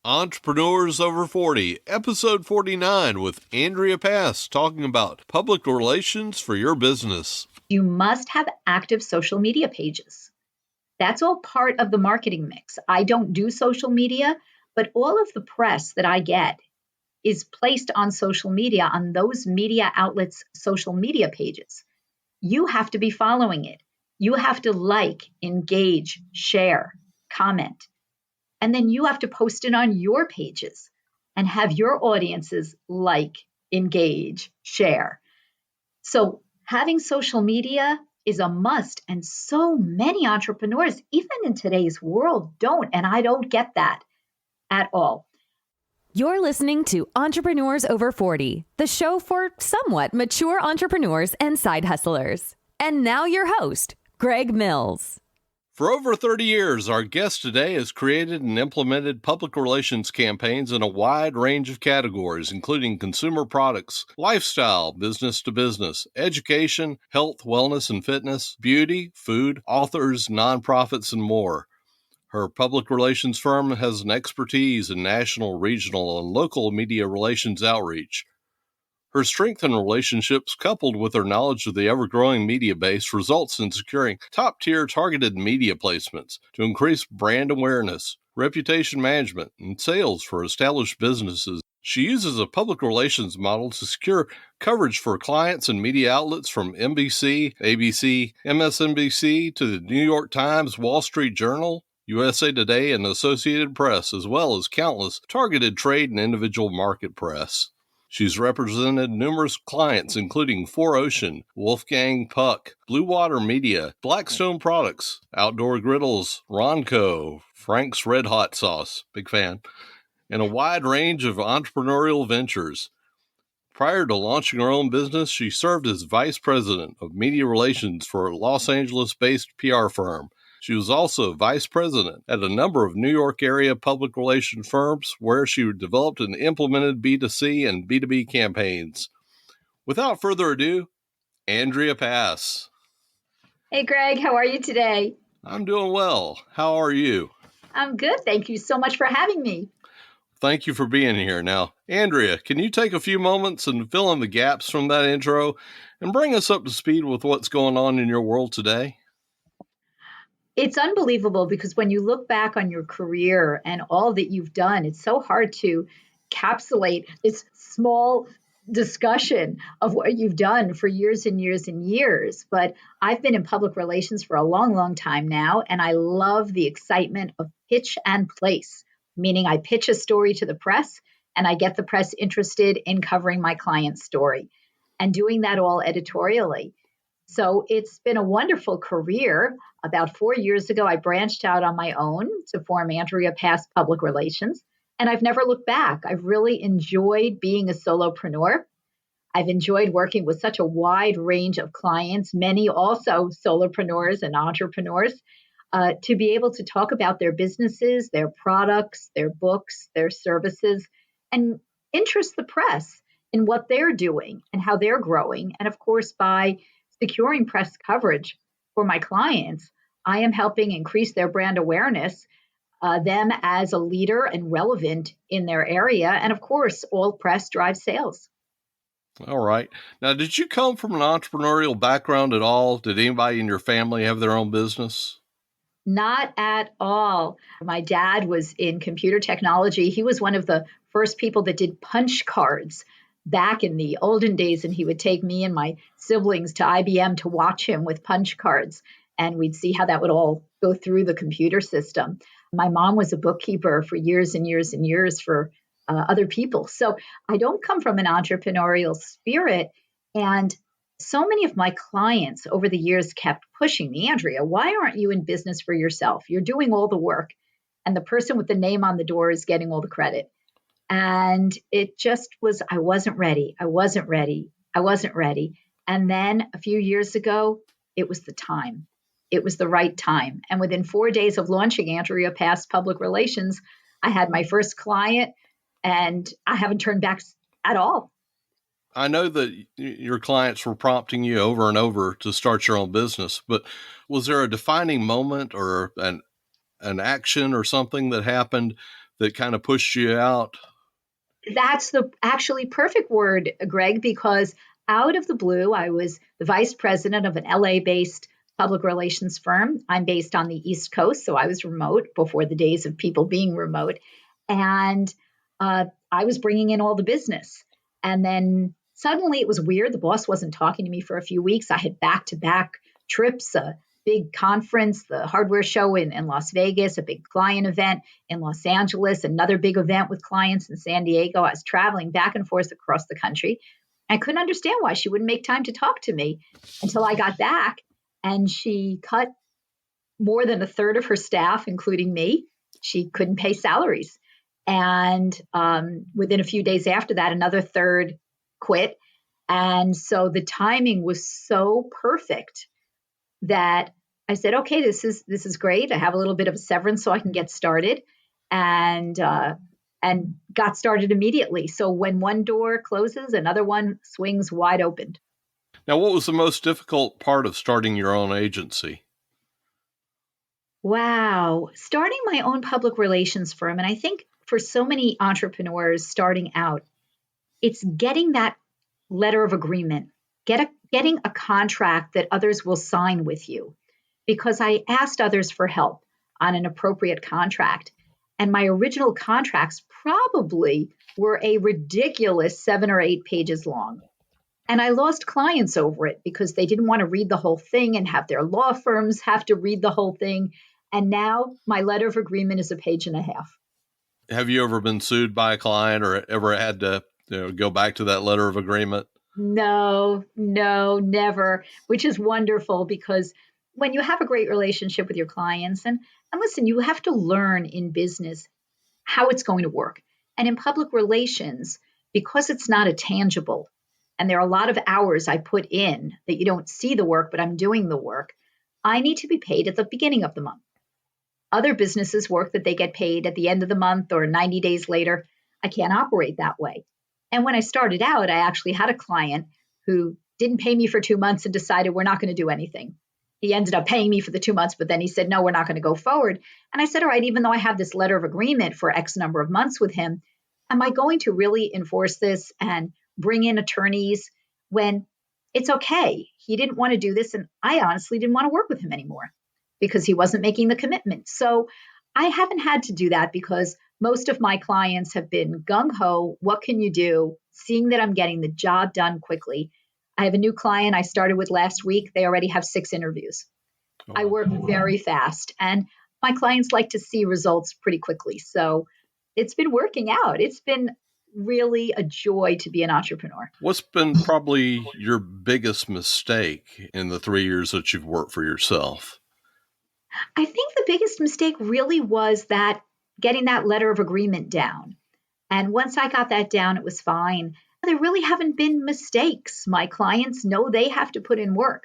Entrepreneurs Over 40, Episode 49 with Andrea talking about public relations for your business. You must have active social media pages. That's all part of the marketing mix. I don't do social media, but all of the press that I get is placed on social media, on those media outlets' social media pages. You have to be following it. You have to like, engage, share, comment. And then you have to post it on your pages and have your audiences like, engage, share. So having social media is a must. And so many entrepreneurs, even in today's world, don't. And I don't get that at all. You're listening to Entrepreneurs Over 40, the show for somewhat mature entrepreneurs and side hustlers. And now your host, Greg Mills. For over 30 years, our guest today has created and implemented public relations campaigns in a wide range of categories, including consumer products, lifestyle, business to business, education, health, wellness and fitness, beauty, food, authors, nonprofits, and more. Her public relations firm has an expertise in national, regional, and local media relations outreach. Her strength in relationships, coupled with her knowledge of the ever-growing media base, results in securing top-tier targeted media placements to increase brand awareness, reputation management, and sales for established businesses. She uses a public relations model to secure coverage for clients and media outlets from NBC, ABC, MSNBC to the New York Times, Wall Street Journal, USA Today, and Associated Press, as well as countless targeted trade and individual market press. She's represented numerous clients, including 4Ocean, Wolfgang Puck, Blue Water Media, Blackstone Products, Outdoor Griddles, Ronco, Frank's Red Hot Sauce, big fan, and a wide range of entrepreneurial ventures. Prior to launching her own business, she served as vice president of media relations for a Los Angeles-based PR firm. She was also vice president at a number of New York area public relations firms where she developed and implemented B2C and B2B campaigns. Without further ado, Andrea Pass. Hey, Greg, how are you today? I'm doing well. How are you? I'm good. Thank you so much for having me. Thank you for being here. Now, Andrea, can you take a few moments and fill in the gaps from that intro and bring us up to speed with what's going on in your world today? It's unbelievable because when you look back on your career and all that you've done, it's so hard to encapsulate this small discussion of what you've done for years and years and years. But I've been in public relations for a long, long time now, and I love the excitement of pitch and place, meaning I pitch a story to the press and I get the press interested in covering my client's story and doing that all editorially. So it's been a wonderful career. About 4 years ago, I branched out on my own to form Andrea Pass Public Relations, and I've never looked back. I've really enjoyed being a solopreneur. I've enjoyed working with such a wide range of clients, many also solopreneurs and entrepreneurs, to be able to talk about their businesses, their products, their books, their services, and interest the press in what they're doing and how they're growing. And of course, by securing press coverage for my clients, I am helping increase their brand awareness, them as a leader and relevant in their area. And of course, all press drives sales. All right. Now, did you come from an entrepreneurial background at all? Did anybody in your family have their own business? Not at all. My dad was in computer technology. He was one of the first people that did punch cards back in the olden days, and he would take me and my siblings to IBM to watch him with punch cards, and we'd see how that would all go through the computer system. My mom was a bookkeeper for years and years and years for other people. So I don't come from an entrepreneurial spirit, and so many of my clients over the years kept pushing me, Andrea, why aren't you in business for yourself? You're doing all the work, and the person with the name on the door is getting all the credit. And it just was, I wasn't ready. And then a few years ago, it was the time. It was the right time. And within 4 days of launching Andrea Pass Public Relations, I had my first client, and I haven't turned back at all. I know that your clients were prompting you over and over to start your own business, but was there a defining moment or an action or something that happened that kind of pushed you out? That's the actually perfect word, Greg, because out of the blue, I was the vice president of an LA-based public relations firm. I'm based on the East Coast, so I was remote before the days of people being remote. And I was bringing in all the business. And then suddenly it was weird. The boss wasn't talking to me for a few weeks. I had back-to-back trips, a big conference, the hardware show in Las Vegas, a big client event in Los Angeles, another big event with clients in San Diego. I was traveling back and forth across the country. I couldn't understand why she wouldn't make time to talk to me until I got back. And she cut more than a third of her staff, including me. She couldn't pay salaries. And within a few days after that, another third quit. And so the timing was so perfect that I said, okay, this is great. I have a little bit of a severance so I can get started, and got started immediately. So when one door closes, another one swings wide open. Now, what was the most difficult part of starting your own agency? Wow. Starting my own public relations firm. And I think for so many entrepreneurs starting out, it's getting that letter of agreement, getting a contract that others will sign with you. Because I asked others for help on an appropriate contract. And my original contracts probably were a ridiculous 7 or 8 pages long. And I lost clients over it because they didn't want to read the whole thing and have their law firms have to read the whole thing. And now my letter of agreement is a page and a half. Have you ever been sued by a client or ever had to go back to that letter of agreement? No, never, which is wonderful because when you have a great relationship with your clients, and listen, you have to learn in business how it's going to work. And in public relations, because it's not a tangible, and there are a lot of hours I put in that you don't see the work, but I'm doing the work, I need to be paid at the beginning of the month. Other businesses work that they get paid at the end of the month or 90 days later. I can't operate that way. And when I started out, I actually had a client who didn't pay me for 2 months and decided we're not going to do anything. He ended up paying me for the 2 months, but then he said, no, we're not going to go forward. And I said, all right, even though I have this letter of agreement for X number of months with him, am I going to really enforce this and bring in attorneys when it's okay? He didn't want to do this. And I honestly didn't want to work with him anymore because he wasn't making the commitment. So I haven't had to do that because most of my clients have been gung-ho. What can you do? Seeing that I'm getting the job done quickly. I have a new client I started with last week. They already have 6 interviews. Oh. I work very fast, and my clients like to see results pretty quickly. So it's been working out. It's been really a joy to be an entrepreneur. What's been probably your biggest mistake in the 3 years that you've worked for yourself? I think the biggest mistake really was that getting that letter of agreement down. And once I got that down, it was fine. There really haven't been mistakes. My clients know they have to put in work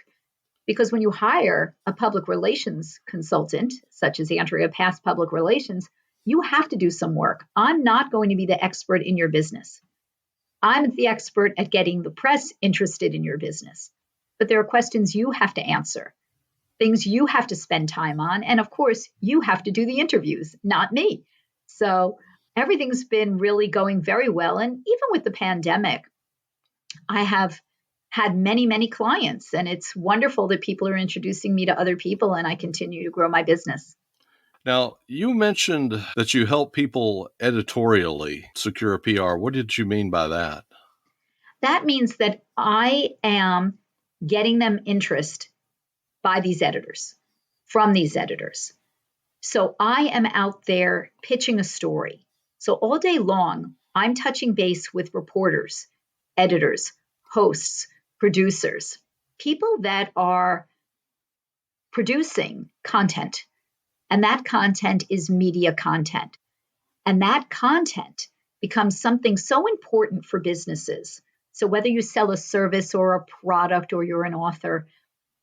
because when you hire a public relations consultant, such as Andrea past public relations, you have to do some work. I'm not going to be the expert in your business. I'm the expert at getting the press interested in your business. But there are questions you have to answer, things you have to spend time on. And of course, you have to do the interviews, not me. So everything's been really going very well. And even with the pandemic, I have had many, many clients. And it's wonderful that people are introducing me to other people and I continue to grow my business. Now, you mentioned that you help people editorially secure a PR. What did you mean by that? That means that I am getting them interest by these editors, from these editors. So I am out there pitching a story. So all day long, I'm touching base with reporters, editors, hosts, producers, people that are producing content. And that content is media content. And that content becomes something so important for businesses. So whether you sell a service or a product, or you're an author,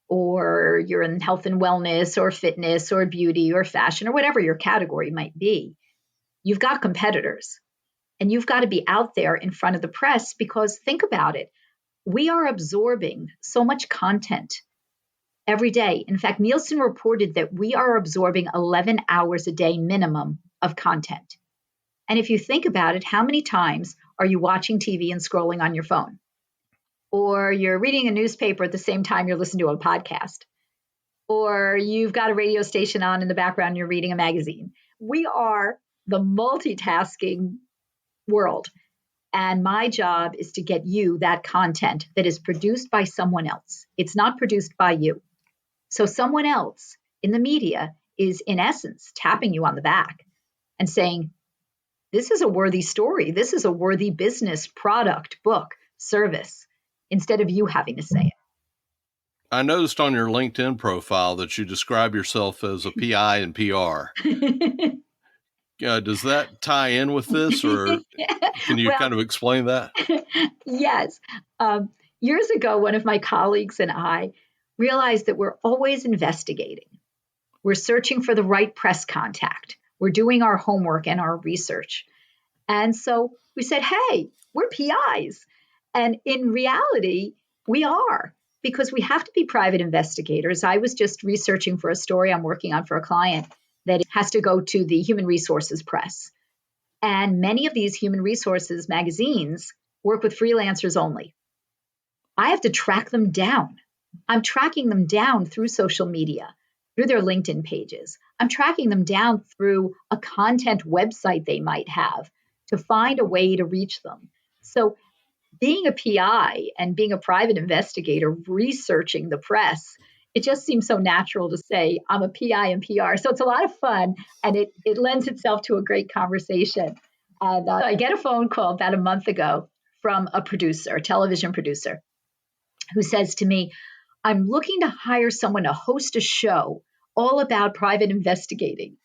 or you're in health and wellness or fitness or beauty or fashion or whatever your category might be, you've got competitors and you've got to be out there in front of the press because think about it. We are absorbing so much content every day. In fact, Nielsen reported that we are absorbing 11 hours a day minimum of content. And if you think about it, how many times are you watching TV and scrolling on your phone? Or you're reading a newspaper at the same time you're listening to a podcast? Or you've got a radio station on in the background, you're reading a magazine. We are the multitasking world. And my job is to get you that content that is produced by someone else. It's not produced by you. So someone else in the media is, in essence, tapping you on the back and saying, this is a worthy story. This is a worthy business, product, book, service, instead of you having to say it. I noticed on your LinkedIn profile that you describe yourself as a PI in PR. Does that tie in with this, or can you kind of explain that? Yes. Years ago, one of my colleagues and I realized that we're always investigating. We're searching for the right press contact. We're doing our homework and our research. And so we said, hey, we're PIs. And in reality, we are, because we have to be private investigators. I was just researching for a story I'm working on for a client that has to go to the human resources press. And many of these human resources magazines work with freelancers only. I have to track them down. I'm tracking them down through social media, through their LinkedIn pages. I'm tracking them down through a content website they might have to find a way to reach them. So being a PI and being a private investigator, researching the press, it just seems so natural to say I'm a PI in PR. So it's a lot of fun, and it lends itself to a great conversation. And I get a phone call about a month ago from a producer, a television producer, who says to me, I'm looking to hire someone to host a show all about private investigating.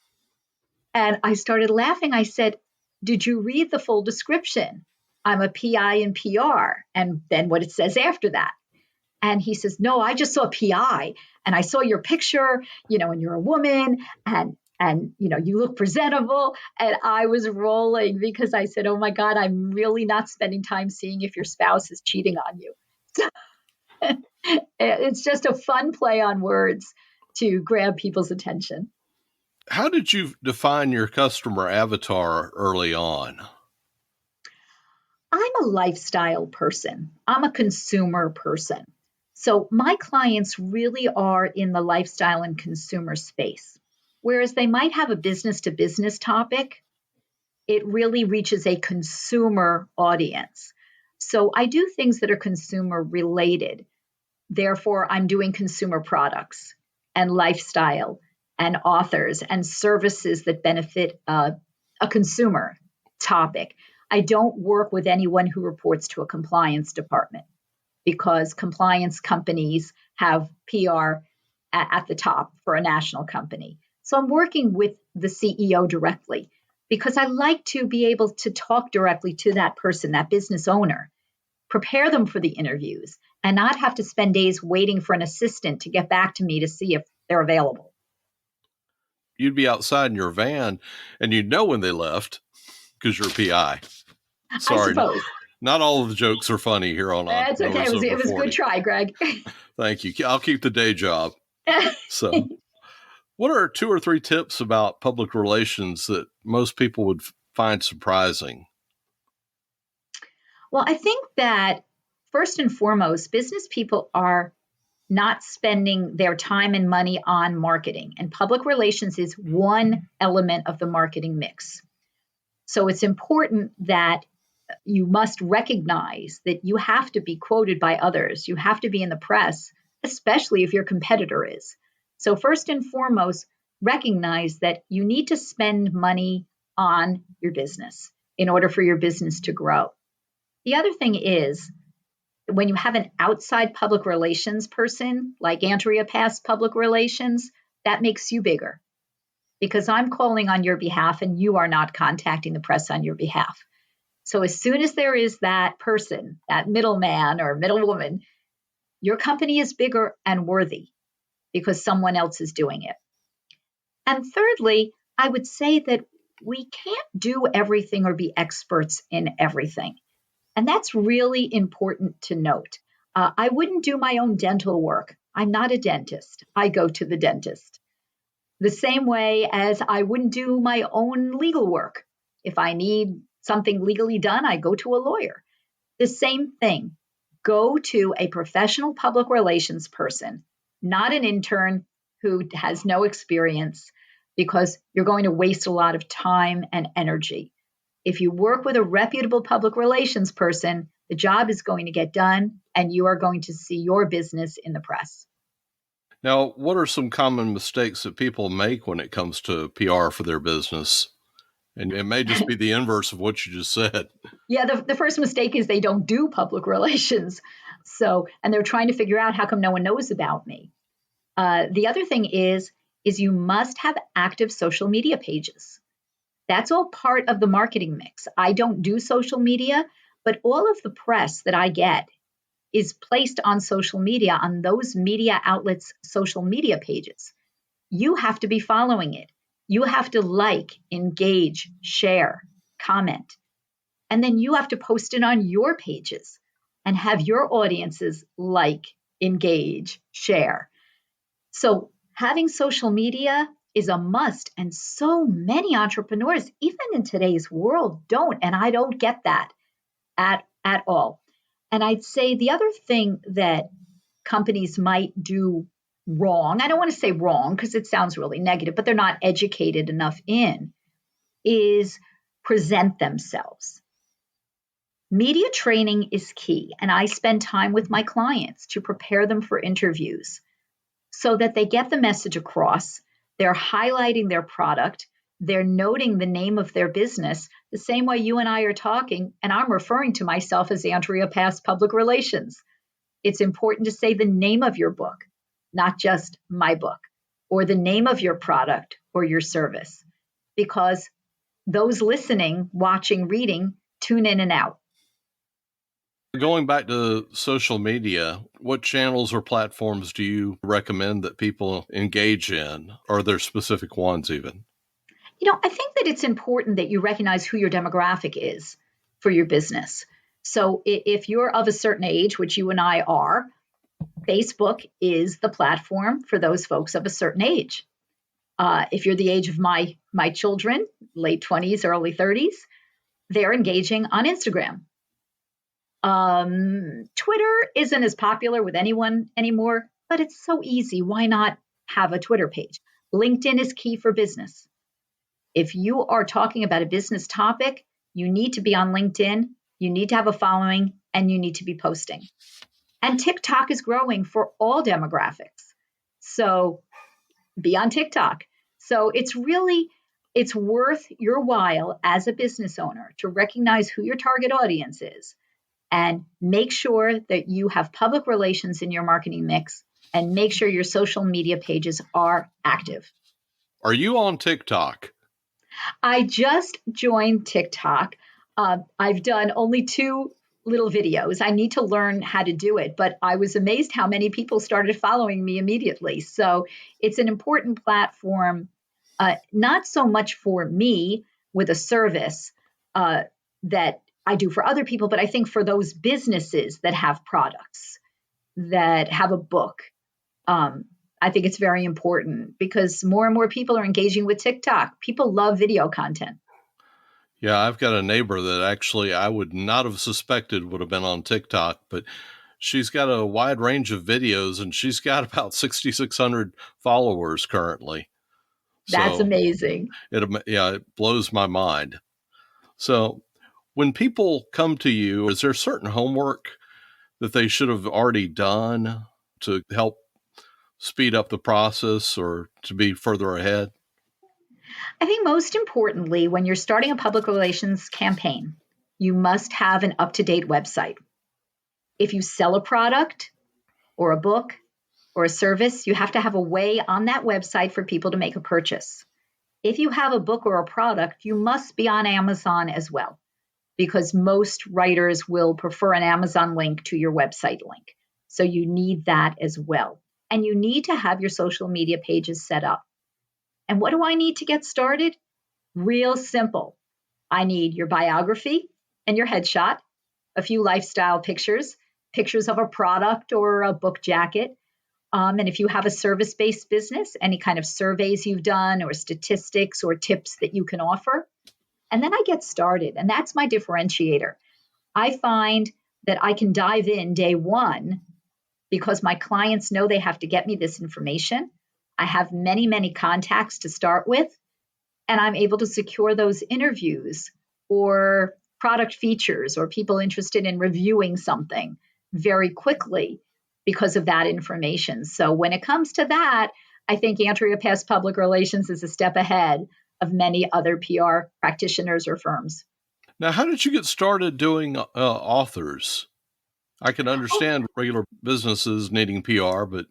And I started laughing. I said, did you read the full description? I'm a PI in PR. And then what it says after that. And he says, no, I just saw PI and I saw your picture, and you're a woman and you look presentable. And I was rolling because I said, oh my God, I'm really not spending time seeing if your spouse is cheating on you. So it's just a fun play on words to grab people's attention. How did you define your customer avatar early on? I'm a lifestyle person. I'm a consumer person. So my clients really are in the lifestyle and consumer space. Whereas they might have a business to business topic, it really reaches a consumer audience. So I do things that are consumer related. Therefore, I'm doing consumer products and lifestyle and authors and services that benefit a consumer topic. I don't work with anyone who reports to a compliance department, because compliance companies have PR at the top for a national company. So I'm working with the CEO directly because I like to be able to talk directly to that person, that business owner, prepare them for the interviews, and not have to spend days waiting for an assistant to get back to me to see if they're available. You'd be outside in your van and you'd know when they left because you're a PI. Sorry. I suppose. Not all of the jokes are funny here on That's okay. It was a good try, Greg. Thank you. I'll keep the day job. So what are 2 or 3 tips about public relations that most people would find surprising? Well, I think that first and foremost, business people are not spending their time and money on marketing. And public relations is one element of the marketing mix. So it's important that you must recognize that you have to be quoted by others. You have to be in the press, especially if your competitor is. So first and foremost, recognize that you need to spend money on your business in order for your business to grow. The other thing is, when you have an outside public relations person, like Andrea passed public relations, that makes you bigger, because I'm calling on your behalf and you are not contacting the press on your behalf. So as soon as there is that person, that middleman or middlewoman, your company is bigger and worthy because someone else is doing it. And thirdly, I would say that we can't do everything or be experts in everything. And that's really important to note. I wouldn't do my own dental work. I'm not a dentist. I go to the dentist. The same way as I wouldn't do my own legal work. If I need something legally done, I go to a lawyer. The same thing. Go to a professional public relations person, not an intern who has no experience, because you're going to waste a lot of time and energy. If you work with a reputable public relations person, the job is going to get done and you are going to see your business in the press. Now, what are some common mistakes that people make when it comes to PR for their business? And it may just be the inverse of what you just said. Yeah, the first mistake is they don't do public relations. And they're trying to figure out how come no one knows about me. The other thing is you must have active social media pages. That's all part of the marketing mix. I don't do social media, but all of the press that I get is placed on social media, on those media outlets' social media pages. You have to be following it. You have to like, engage, share, comment. And then you have to post it on your pages and have your audiences like, engage, share. So having social media is a must. And so many entrepreneurs, even in today's world, don't. And I don't get that at all. And I'd say the other thing that companies might do wrong, I don't want to say wrong because it sounds really negative, but they're not educated enough in, is present themselves. Media training is key. And I spend time with my clients to prepare them for interviews so that they get the message across. They're highlighting their product. They're noting the name of their business the same way you and I are talking, and I'm referring to myself as Andrea Past Public Relations. It's important to say the name of your book, not just my book, or the name of your product or your service, because those listening, watching, reading, tune in and out. Going back to social media, what channels or platforms do you recommend that people engage in? Are there specific ones even? I think that it's important that you recognize who your demographic is for your business. So if you're of a certain age, which you and I are, Facebook is the platform for those folks of a certain age. If you're the age of my children, late 20s, early 30s, they're engaging on Instagram. Twitter isn't as popular with anyone anymore, but it's so easy. Why not have a Twitter page? LinkedIn is key for business. If you are talking about a business topic, you need to be on LinkedIn, you need to have a following, and you need to be posting. And TikTok is growing for all demographics. So be on TikTok. So it's worth your while as a business owner to recognize who your target audience is and make sure that you have public relations in your marketing mix and make sure your social media pages are active. Are you on TikTok? I just joined TikTok. I've done only 2 little videos. I need to learn how to do it, but I was amazed how many people started following me immediately. So it's an important platform, not so much for me with a service that I do for other people, but I think for those businesses that have products, that have a book, I think it's very important because more and more people are engaging with TikTok. People love video content. Yeah, I've got a neighbor that actually I would not have suspected would have been on TikTok, but she's got a wide range of videos and she's got about 6,600 followers currently. That's amazing. It blows my mind. So when people come to you, is there certain homework that they should have already done to help speed up the process or to be further ahead? I think most importantly, when you're starting a public relations campaign, you must have an up-to-date website. If you sell a product or a book or a service, you have to have a way on that website for people to make a purchase. If you have a book or a product, you must be on Amazon as well, because most writers will prefer an Amazon link to your website link. So you need that as well. And you need to have your social media pages set up. And what do I need to get started? Real simple. I need your biography and your headshot, a few lifestyle pictures of a product or a book jacket. And if you have a service-based business, any kind of surveys you've done or statistics or tips that you can offer. And then I get started. And that's my differentiator. I find that I can dive in day one because my clients know they have to get me this information. I have many, many contacts to start with, and I'm able to secure those interviews or product features or people interested in reviewing something very quickly because of that information. So when it comes to that, I think Andrea Past Public Relations is a step ahead of many other PR practitioners or firms. Now, how did you get started doing authors? I can understand regular businesses needing PR, but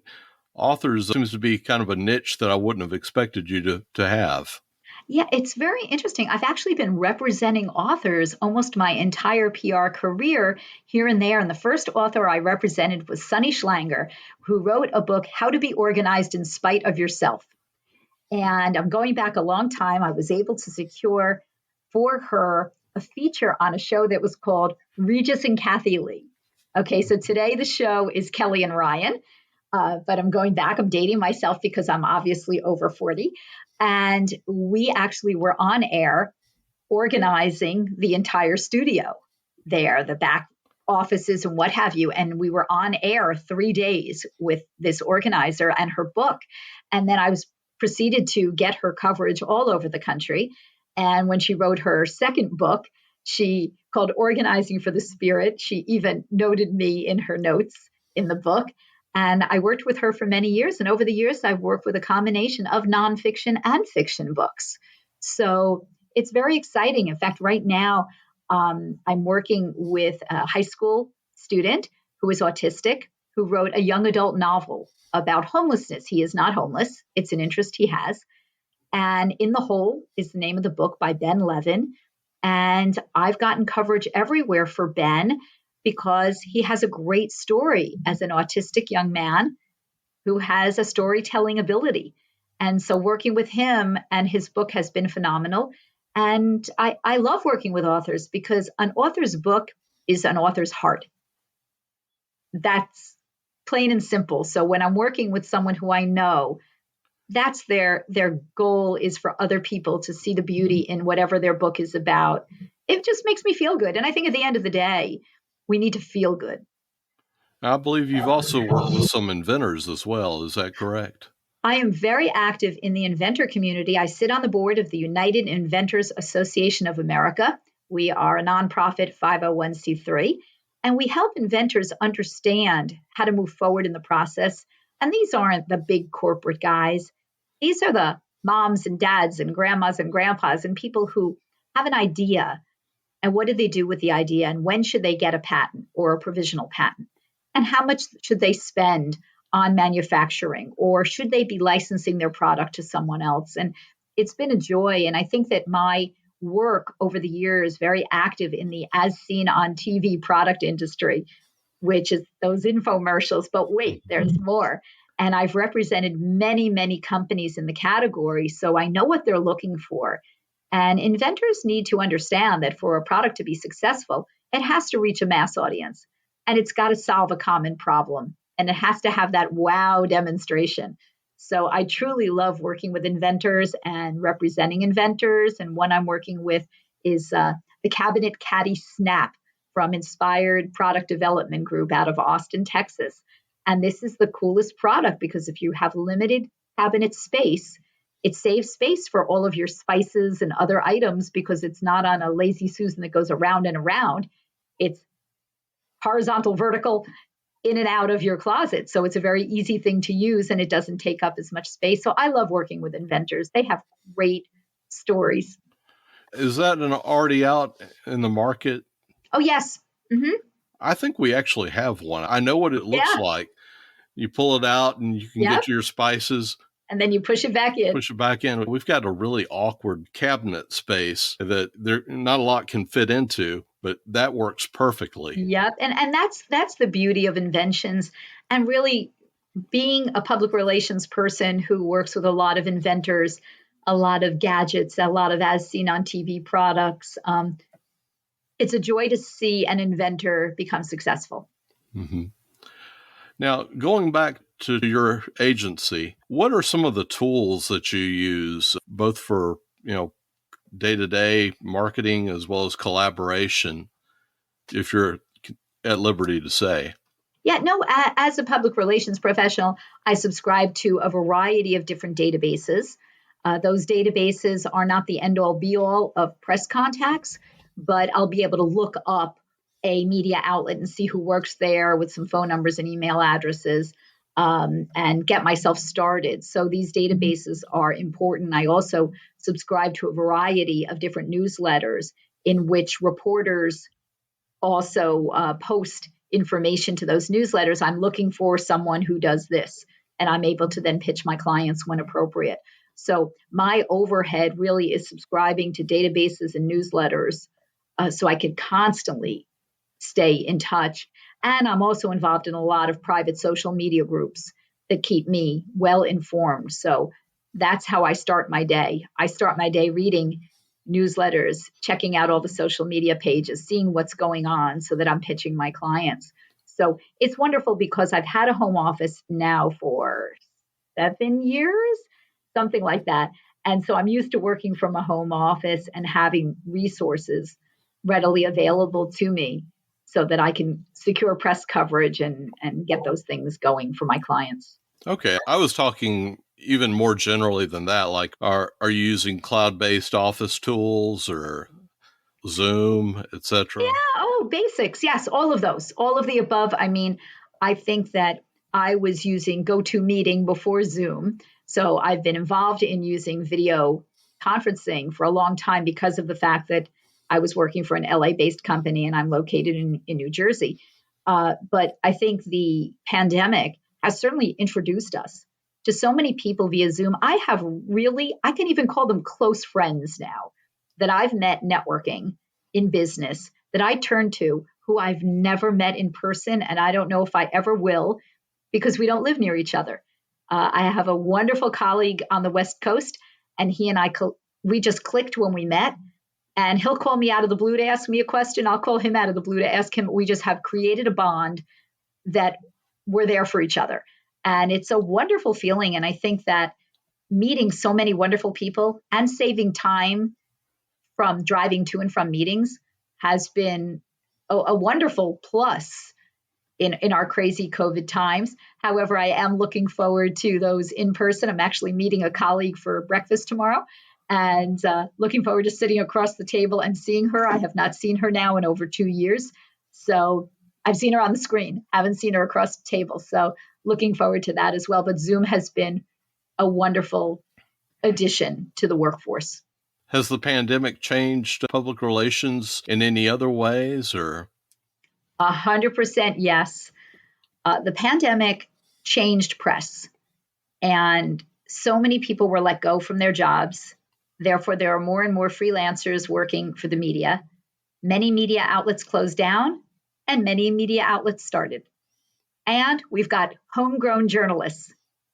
authors seems to be kind of a niche that I wouldn't have expected you to have. Yeah, it's very interesting. I've actually been representing authors almost my entire PR career here and there. And the first author I represented was Sunny Schlanger, who wrote a book, How to Be Organized in Spite of Yourself. And I'm going back a long time. I was able to secure for her a feature on a show that was called Regis and Kathy Lee. Okay, so today the show is Kelly and Ryan, but I'm going back. I'm dating myself because I'm obviously over 40. And we actually were on air organizing the entire studio there, the back offices and what have you. And we were on air 3 days with this organizer and her book. And then I was proceeded to get her coverage all over the country. And when she wrote her second book, she called Organizing for the Spirit. She even noted me in her notes in the book. And I worked with her for many years. And over the years, I've worked with a combination of nonfiction and fiction books. So it's very exciting. In fact, right now, I'm working with a high school student who is autistic, who wrote a young adult novel about homelessness. He is not homeless. It's an interest he has. And In the Hole is the name of the book by Ben Levin. And I've gotten coverage everywhere for Ben because he has a great story as an autistic young man who has a storytelling ability. And so working with him and his book has been phenomenal. And I love working with authors because an author's book is an author's heart. That's plain and simple. So when I'm working with someone who I know, that's their goal is for other people to see the beauty in whatever their book is about. It just makes me feel good. And I think at the end of the day, we need to feel good. I believe you've also worked with some inventors as well. Is that correct? I am very active in the inventor community. I sit on the board of the United Inventors Association of America. We are a nonprofit 501c3, and we help inventors understand how to move forward in the process. And these aren't the big corporate guys. These are the moms and dads and grandmas and grandpas and people who have an idea. And what do they do with the idea? And when should they get a patent or a provisional patent? And how much should they spend on manufacturing? Or should they be licensing their product to someone else? And it's been a joy. And I think that my work over the years, very active in the as seen on TV product industry, which is those infomercials. But wait, there's more. And I've represented many, many companies in the category. So I know what they're looking for. And inventors need to understand that for a product to be successful, it has to reach a mass audience and it's got to solve a common problem and it has to have that wow demonstration. So I truly love working with inventors and representing inventors. And one I'm working with is the Cabinet Caddy Snap from Inspired Product Development Group out of Austin, Texas. And this is the coolest product because if you have limited cabinet space, it saves space for all of your spices and other items because it's not on a lazy Susan that goes around and around. It's horizontal, vertical, in and out of your closet. So it's a very easy thing to use and it doesn't take up as much space. So I love working with inventors. They have great stories. Is that already out in the market? Oh, yes. Mm-hmm. I think we actually have one. I know what it looks like. You pull it out and you can get your spices. And then you push it back in. Push it back in. We've got a really awkward cabinet space that there not a lot can fit into, but that works perfectly. Yep. And that's the beauty of Inventions. And really being a public relations person who works with a lot of inventors, a lot of gadgets, a lot of as seen on TV products. It's a joy to see an inventor become successful. Mm-hmm. Now, going back to your agency, what are some of the tools that you use both for, day-to-day marketing as well as collaboration, if you're at liberty to say? Yeah, no, as a public relations professional, I subscribe to a variety of different databases. Those databases are not the end-all be-all of press contacts, but I'll be able to look up a media outlet and see who works there with some phone numbers and email addresses, and get myself started. So these databases are important. I also subscribe to a variety of different newsletters in which reporters also post information to those newsletters. I'm looking for someone who does this, and I'm able to then pitch my clients when appropriate. So my overhead really is subscribing to databases and newsletters, so I can constantly stay in touch. And I'm also involved in a lot of private social media groups that keep me well informed. So that's how I start my day. I start my day reading newsletters, checking out all the social media pages, seeing what's going on so that I'm pitching my clients. So it's wonderful because I've had a home office now for 7 years, something like that. And so I'm used to working from a home office and having resources readily available to me so that I can secure press coverage and get those things going for my clients. Okay. I was talking even more generally than that. Like, are you using cloud-based office tools or Zoom, etc.? Oh, basics. Yes, all of those, all of the above. I mean, I think that I was using GoToMeeting before Zoom. So I've been involved in using video conferencing for a long time because of the fact that I was working for an LA-based company and I'm located in New Jersey. But I think the pandemic has certainly introduced us to so many people via Zoom. I can even call them close friends now that I've met networking in business that I turn to who I've never met in person, and I don't know if I ever will because we don't live near each other. I have a wonderful colleague on the West Coast, and he and I, we just clicked when we met, and he'll call me out of the blue to ask me a question. I'll call him out of the blue to ask him. We just have created a bond that we're there for each other. And it's a wonderful feeling. And I think that meeting so many wonderful people and saving time from driving to and from meetings has been a wonderful plus in our crazy COVID times. However, I am looking forward to those in person. I'm actually meeting a colleague for breakfast tomorrow and looking forward to sitting across the table and seeing her. I have not seen her now in over 2 years. So I've seen her on the screen, haven't seen her across the table. So looking forward to that as well. But Zoom has been a wonderful addition to the workforce. Has the pandemic changed public relations in any other ways, or? 100% yes. The pandemic changed press, and so many people were let go from their jobs. Therefore, there are more and more freelancers working for the media. Many media outlets closed down, and many media outlets started. And we've got homegrown journalists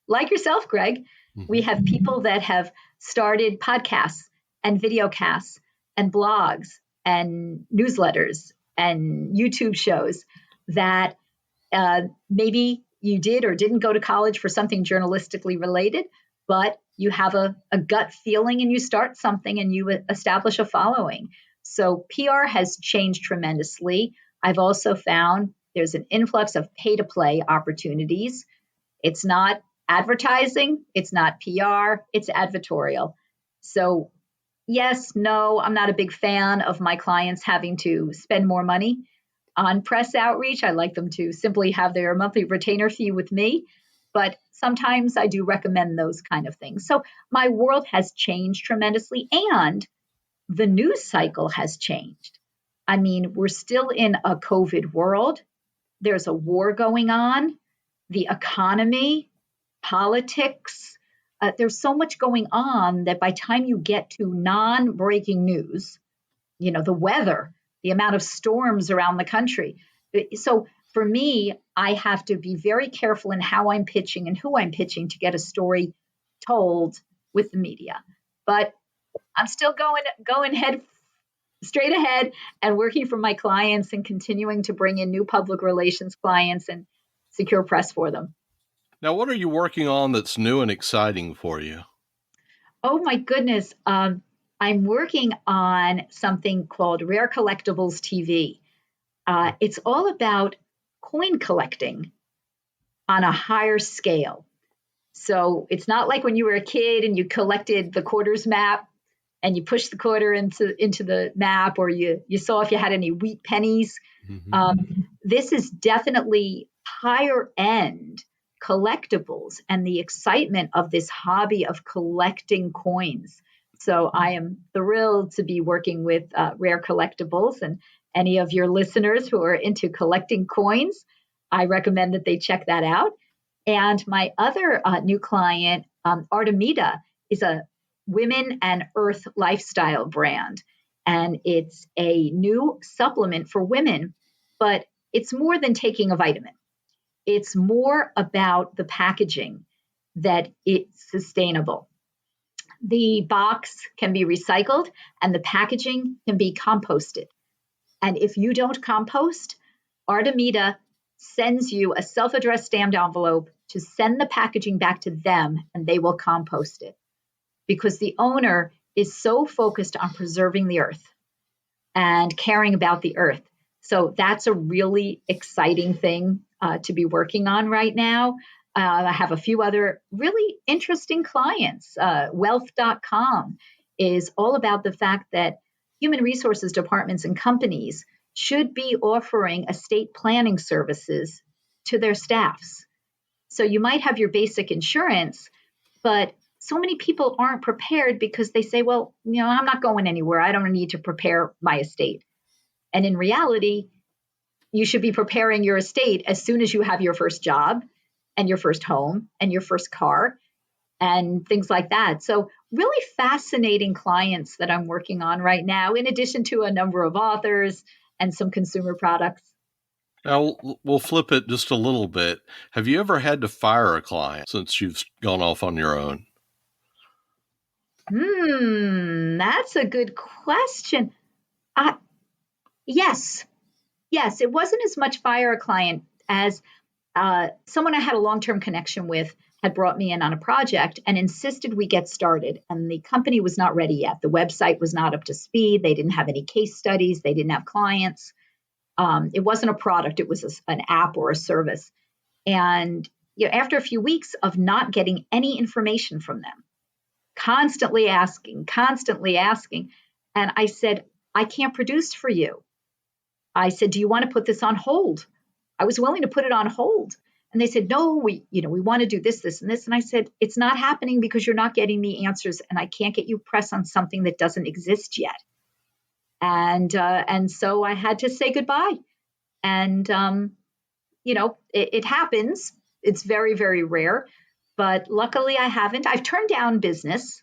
like yourself, Greg. We have people that have started podcasts and videocasts and blogs and newsletters and YouTube shows that maybe you did or didn't go to college for something journalistically related, but you have a gut feeling and you start something and you establish a following. So PR has changed tremendously. I've also found there's an influx of pay-to-play opportunities. It's not advertising, it's not PR, it's advertorial. So yes, no, I'm not a big fan of my clients having to spend more money on press outreach. I like them to simply have their monthly retainer fee with me, but sometimes I do recommend those kind of things. So my world has changed tremendously, and the news cycle has changed. I mean, we're still in a COVID world. There's a war going on, the economy, politics. There's so much going on that by the time you get to non-breaking news, the weather, the amount of storms around the country. So for me, I have to be very careful in how I'm pitching and who I'm pitching to get a story told with the media. But I'm still going straight ahead and working for my clients and continuing to bring in new public relations clients and secure press for them. Now, what are you working on that's new and exciting for you? Oh my goodness. I'm working on something called Rare Collectibles TV. It's all about coin collecting on a higher scale. So it's not like when you were a kid and you collected the quarters map and you pushed the quarter into the map, or you saw if you had any wheat pennies. This is definitely higher end collectibles and the excitement of this hobby of collecting coins. So I am thrilled to be working with Rare Collectibles, and any of your listeners who are into collecting coins, I recommend that they check that out. And my other new client, Artemida, is a women and earth lifestyle brand. And it's a new supplement for women, but it's more than taking a vitamin. It's more about the packaging, that it's sustainable. The box can be recycled and the packaging can be composted. And if you don't compost, Artemida sends you a self-addressed stamped envelope to send the packaging back to them, and they will compost it, because the owner is so focused on preserving the earth and caring about the earth. So that's a really exciting thing to be working on right now. I have a few other really interesting clients. Wealth.com is all about the fact that human resources departments and companies should be offering estate planning services to their staffs. So you might have your basic insurance, but so many people aren't prepared because they say, well, I'm not going anywhere. I don't need to prepare my estate. And in reality, you should be preparing your estate as soon as you have your first job and your first home and your first car and things like that. So really fascinating clients that I'm working on right now, in addition to a number of authors and some consumer products. Now, we'll flip it just a little bit. Have you ever had to fire a client since you've gone off on your own? That's a good question. Yes. It wasn't as much fire a client as someone I had a long-term connection with had brought me in on a project and insisted we get started. And the company was not ready yet. The website was not up to speed. They didn't have any case studies. They didn't have clients. It wasn't a product. It was an app or a service. And after a few weeks of not getting any information from them, constantly asking. And I said, I can't produce for you. I said, do you want to put this on hold? I was willing to put it on hold. And they said, no, we want to do this, this, and this. And I said, it's not happening because you're not getting the answers, and I can't get you press on something that doesn't exist yet. And so I had to say goodbye. And, it happens. It's very, very rare. But luckily I haven't. I've turned down business.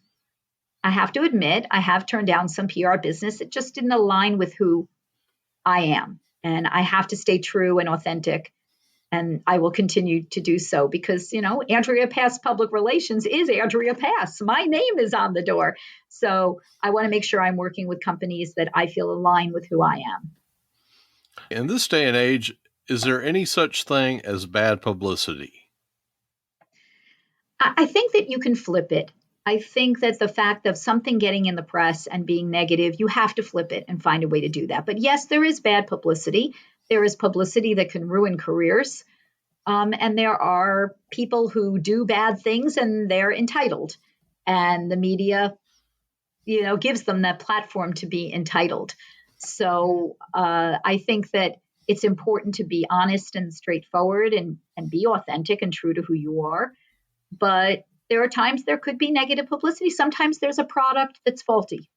I have to admit, I have turned down some PR business. It just didn't align with who I am. And I have to stay true and authentic. And I will continue to do so because, Andrea Pass Public Relations is Andrea Pass. My name is on the door. So I want to make sure I'm working with companies that I feel align with who I am. In this day and age, is there any such thing as bad publicity? I think that you can flip it. I think that the fact of something getting in the press and being negative, you have to flip it and find a way to do that. But yes, there is bad publicity. There is publicity that can ruin careers. And there are people who do bad things and they're entitled. And the media, gives them that platform to be entitled. So I think that it's important to be honest and straightforward and be authentic and true to who you are. But there are times there could be negative publicity. Sometimes there's a product that's faulty.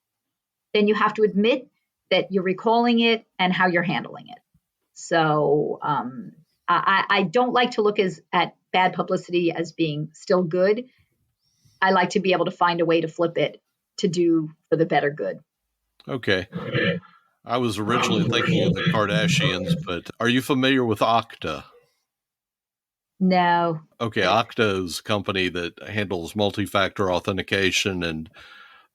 Then you have to admit that you're recalling it and how you're handling it. So I don't like to look at bad publicity as being still good. I like to be able to find a way to flip it to do for the better good. Okay. I was originally thinking of the Kardashians, but are you familiar with Okta? No. Okay, Okta is a company that handles multi-factor authentication, and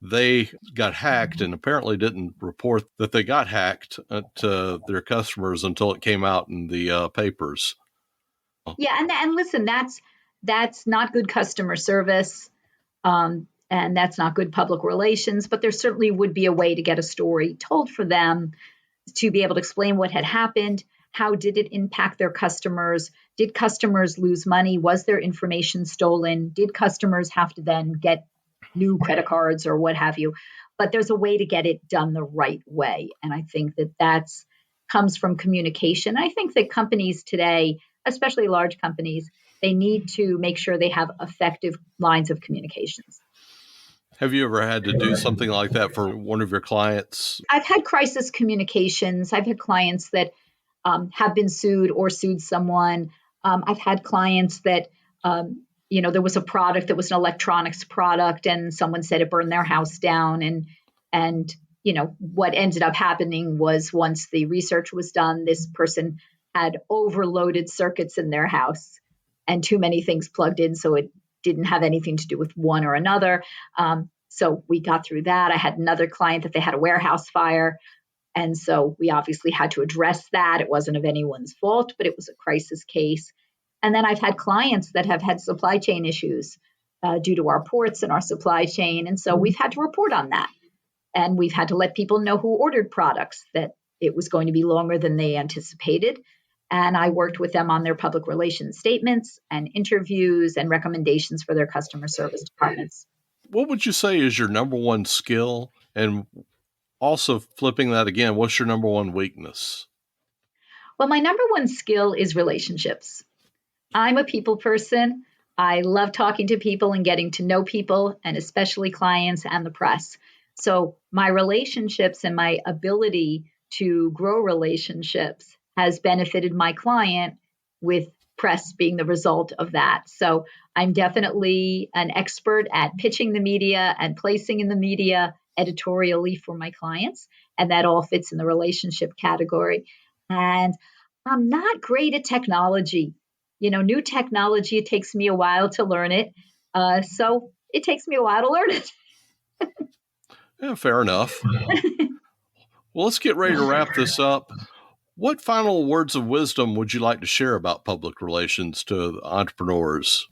they got hacked and apparently didn't report that they got hacked to their customers until it came out in the papers. Yeah, and listen, that's not good customer service. and that's not good public relations, but there certainly would be a way to get a story told for them to be able to explain what had happened. How did it impact their customers? Did customers lose money? Was their information stolen? Did customers have to then get new credit cards or what have you? But there's a way to get it done the right way. And I think that comes from communication. I think that companies today, especially large companies, they need to make sure they have effective lines of communications. Have you ever had to do something like that for one of your clients? I've had crisis communications. I've had clients that have been sued or sued someone. I've had clients that, there was a product that was an electronics product and someone said it burned their house down. And what ended up happening was once the research was done, this person had overloaded circuits in their house and too many things plugged in. So it didn't have anything to do with one or another. So we got through that. I had another client that they had a warehouse fire. And so we obviously had to address that. It wasn't of anyone's fault, but it was a crisis case. And then I've had clients that have had supply chain issues due to our ports and our supply chain. And so we've had to report on that. And we've had to let people know who ordered products that it was going to be longer than they anticipated. And I worked with them on their public relations statements and interviews and recommendations for their customer service departments. What would you say is your number one skill? And also flipping that again, what's your number one weakness? Well, my number one skill is relationships. I'm a people person. I love talking to people and getting to know people, and especially clients and the press. So my relationships and my ability to grow relationships has benefited my client, with press being the result of that. So I'm definitely an expert at pitching the media and placing in the media editorially for my clients. And that all fits in the relationship category. And I'm not great at technology. New technology, it takes me a while to learn it. So it takes me a while to learn it. Yeah, fair enough. Well, let's get ready to wrap this up. What final words of wisdom would you like to share about public relations to entrepreneurs?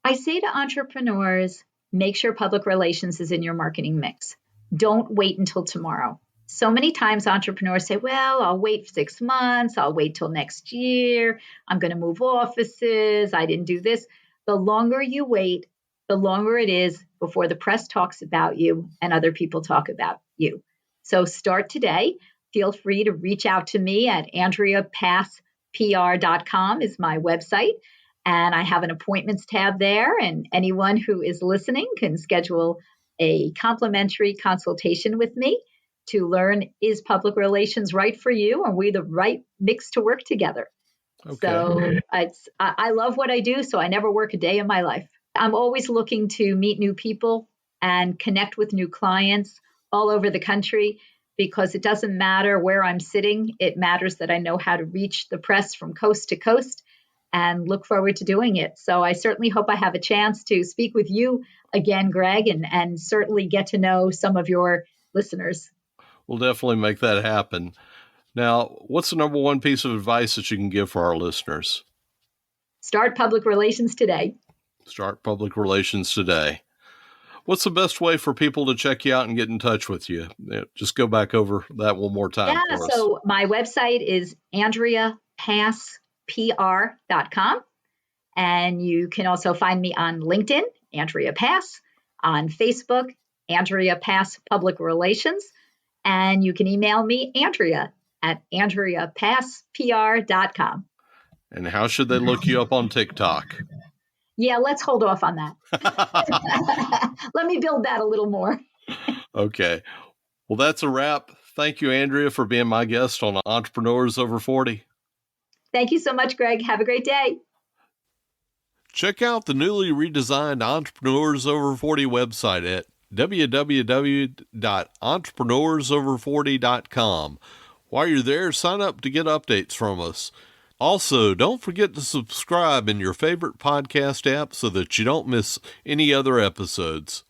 I say to entrepreneurs, make sure public relations is in your marketing mix. Don't wait until tomorrow. So many times entrepreneurs say, well, I'll wait 6 months. I'll wait till next year. I'm going to move offices. I didn't do this. The longer you wait, the longer it is before the press talks about you and other people talk about you. So start today. Feel free to reach out to me at AndreaPassPR.com is my website. And I have an appointments tab there. And anyone who is listening can schedule a complimentary consultation with me to learn, is public relations right for you? Are we the right mix to work together? Okay. So I love what I do, so I never work a day in my life. I'm always looking to meet new people and connect with new clients all over the country, because it doesn't matter where I'm sitting. It matters that I know how to reach the press from coast to coast, and look forward to doing it. So I certainly hope I have a chance to speak with you again, Greg, and certainly get to know some of your listeners. We'll definitely make that happen. Now, what's the number one piece of advice that you can give for our listeners? Start public relations today. Start public relations today. What's the best way for people to check you out and get in touch with you? Just go back over that one more time for us. So my website is AndreaPassPR.com. And you can also find me on LinkedIn, Andrea Pass, on Facebook, Andrea Pass Public Relations. And you can email me, Andrea, at AndreaPassPR.com. And how should they look you up on TikTok? Yeah, let's hold off on that. Let me build that a little more. Okay. Well, that's a wrap. Thank you, Andrea, for being my guest on Entrepreneurs Over 40. Thank you so much, Greg. Have a great day. Check out the newly redesigned Entrepreneurs Over 40 website at www.entrepreneursover40.com. While you're there, sign up to get updates from us. Also, don't forget to subscribe in your favorite podcast app so that you don't miss any other episodes.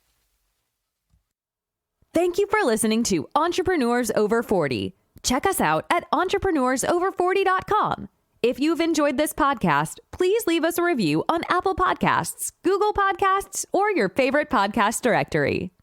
Thank you for listening to Entrepreneurs Over 40. Check us out at entrepreneursover40.com. If you've enjoyed this podcast, please leave us a review on Apple Podcasts, Google Podcasts, or your favorite podcast directory.